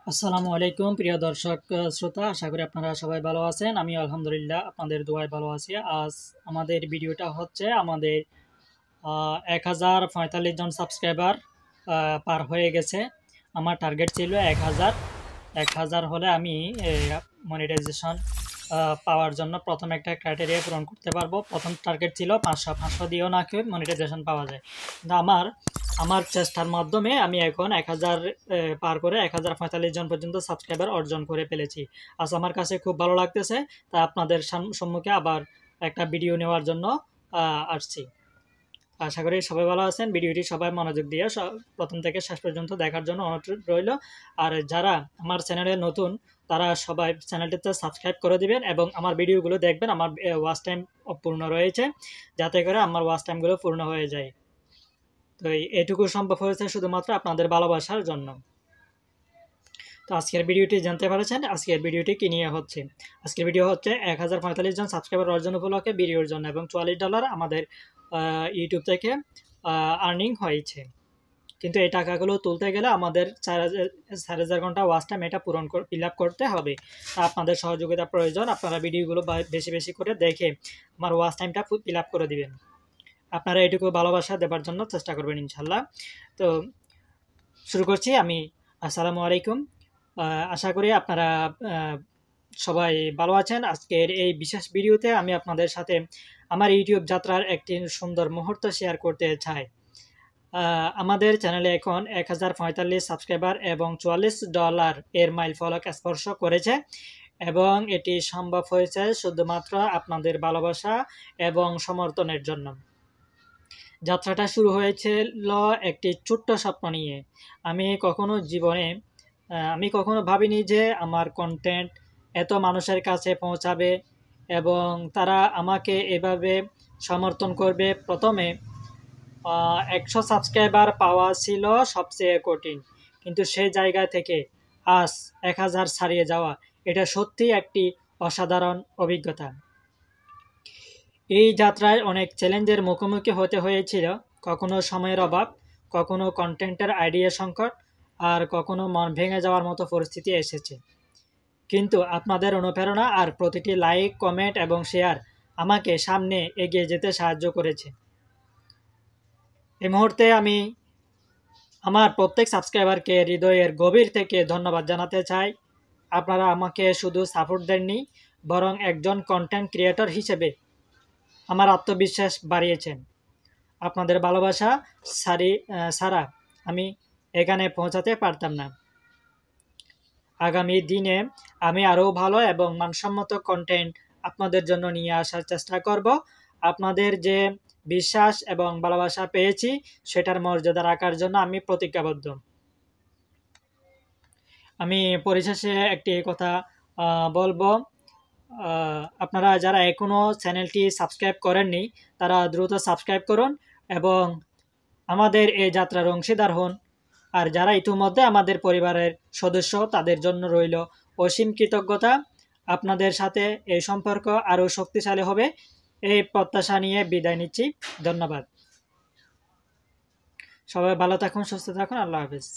আসসালামু আলাইকুম প্রিয় দর্শক শ্রোতা, আশা করি আপনারা সবাই ভালো আছেন। আমি আলহামদুলিল্লাহ আপনাদের দোয়ায় ভালো আছি। আজ আমাদের ভিডিওটা হচ্ছে আমাদের 1045 জন সাবস্ক্রাইবার পার হয়ে গেছে। আমার টার্গেট ছিল 1000 হলে আমি মনিটাইজেশন পাওয়ার জন্য প্রথম একটা ক্রাইটেরিয়া পূরণ করতে পারবো। প্রথম টার্গেট ছিল 500 দিয়েও না কেউ মনিটাইজেশন পাওয়া যায়, কিন্তু আমার চেষ্টার মাধ্যমে আমি এখন 1000 পার করে 1045 জন পর্যন্ত সাবস্ক্রাইবার অর্জন করে ফেলেছি। আজ আমার কাছে খুব ভালো লাগতেছে, তা আপনাদের সম্মুখে আবার একটা ভিডিও নেওয়ার জন্য আসছি। আশা করি সবাই ভালো আছেন। ভিডিওটি সবাই মনোযোগ দিয়ে প্রথম থেকে শেষ পর্যন্ত দেখার জন্য অনুরোধ রইল। আর যারা আমার চ্যানেলে নতুন তারা সবাই চ্যানেলটিতে সাবস্ক্রাইব করে দিবেন এবং আমার ভিডিওগুলো দেখবেন। আমার ওয়াচ টাইম পূর্ণ রয়েছে, যাতে করে আমার ওয়াচ টাইমগুলো পূর্ণ হয়ে যায়। তো এটুকু সম্ভব হয়েছে শুধুমাত্র আপনাদের ভালোবাসার জন্য। তো আজকের ভিডিওটি জানতে পারছেন, আজকের ভিডিওটি কি নিয়ে হচ্ছে। আজকের ভিডিও হচ্ছে 1045 জন সাবস্ক্রাইবার অর্জন উপলক্ষে ভিডিওর জন্য, এবং $44 আমাদের ইউটিউব থেকে আর্নিং হয়েছে। কিন্তু এই টাকাগুলো তুলতে গেলে আমাদের 4000 ঘন্টা ওয়াচ টাইম এটা ফিল আপ করতে হবে। তা আপনাদের সহযোগিতা প্রয়োজন। আপনারা ভিডিওগুলো বেশি বেশি করে দেখে আমার ওয়াচ টাইমটা ফিল আপ করে দিবেন। আপনারা এটুকু ভালোবাসা দেবার জন্য চেষ্টা করবেন ইনশাল্লাহ। তো শুরু করছি আমি। আসসালামু আলাইকুম। আশা করি আপনারা সবাই ভালো আছেন। আজকের এই বিশেষ ভিডিওতে আমি আপনাদের সাথে আমার ইউটিউব যাত্রার একটি সুন্দর মুহূর্ত শেয়ার করতে চাই। আমাদের চ্যানেলে এখন 1045 সাবস্ক্রাইবার এবং $44 এর মাইল ফলক স্পর্শ করেছে, এবং এটি সম্ভব হয়েছে শুধুমাত্র আপনাদের ভালোবাসা এবং সমর্থনের জন্য। যাত্রাটা শুরু হয়েছিল একটি ছোট্ট স্বপ্ন নিয়ে। আমি কখনো ভাবিনি যে আমার কন্টেন্ট এত মানুষের কাছে পৌঁছাবে এবং তারা আমাকে এভাবে সমর্থন করবে। প্রথমে 100 সাবস্ক্রাইবার পাওয়া ছিল সবচেয়ে কঠিন, কিন্তু সেই জায়গা থেকে আজ 1000 ছাড়িয়ে যাওয়া, এটা সত্যি একটি অসাধারণ অভিজ্ঞতা। এই যাত্রায় অনেক চ্যালেঞ্জের মুখোমুখি হতে হয়েছিল। কখনো সময়ের অভাব, কখনো কন্টেন্টের আইডিয়া সংকট, আর কখনো মন ভেঙে যাওয়ার মতো পরিস্থিতি এসেছে। কিন্তু আপনাদের অনুপ্রেরণা আর প্রতিটি লাইক, কমেন্ট এবং শেয়ার আমাকে সামনে এগিয়ে যেতে সাহায্য করেছে। এই মুহূর্তে আমি আমার প্রত্যেক সাবস্ক্রাইবারকে হৃদয়ের গভীর থেকে ধন্যবাদ জানাতে চাই। আপনারা আমাকে শুধু সাপোর্ট দেননি, বরং একজন কন্টেন্ট ক্রিয়েটর হিসেবে আমার আত্মবিশ্বাস বাড়িয়েছেন। আপনাদের ভালোবাসা ছাড়া আমি এখানে পৌঁছাতে পারতাম না। আগামী দিনে আমি আরও ভালো এবং মানসম্মত কন্টেন্ট আপনাদের জন্য নিয়ে আসার চেষ্টা করব। আপনাদের যে বিশ্বাস এবং ভালোবাসা পেয়েছি, সেটার মর্যাদা রাখার জন্য আমি প্রতিজ্ঞাবদ্ধ। আমি পরিশেষে একটি কথা বলবো। আপনারা যারা এখনও চ্যানেলটি সাবস্ক্রাইব করেননি, তারা দ্রুত সাবস্ক্রাইব করুন এবং আমাদের এই যাত্রার অংশীদার হন। আর যারা ইতিমধ্যে আমাদের পরিবারের সদস্য, তাদের জন্য রইল অসীম কৃতজ্ঞতা। আপনাদের সাথে এই সম্পর্ক আরও শক্তিশালী হবে, এই প্রত্যাশা নিয়ে বিদায় নিচ্ছি। ধন্যবাদ। সবাই ভালো থাকুন, সুস্থ থাকুন। আল্লাহ হাফেজ।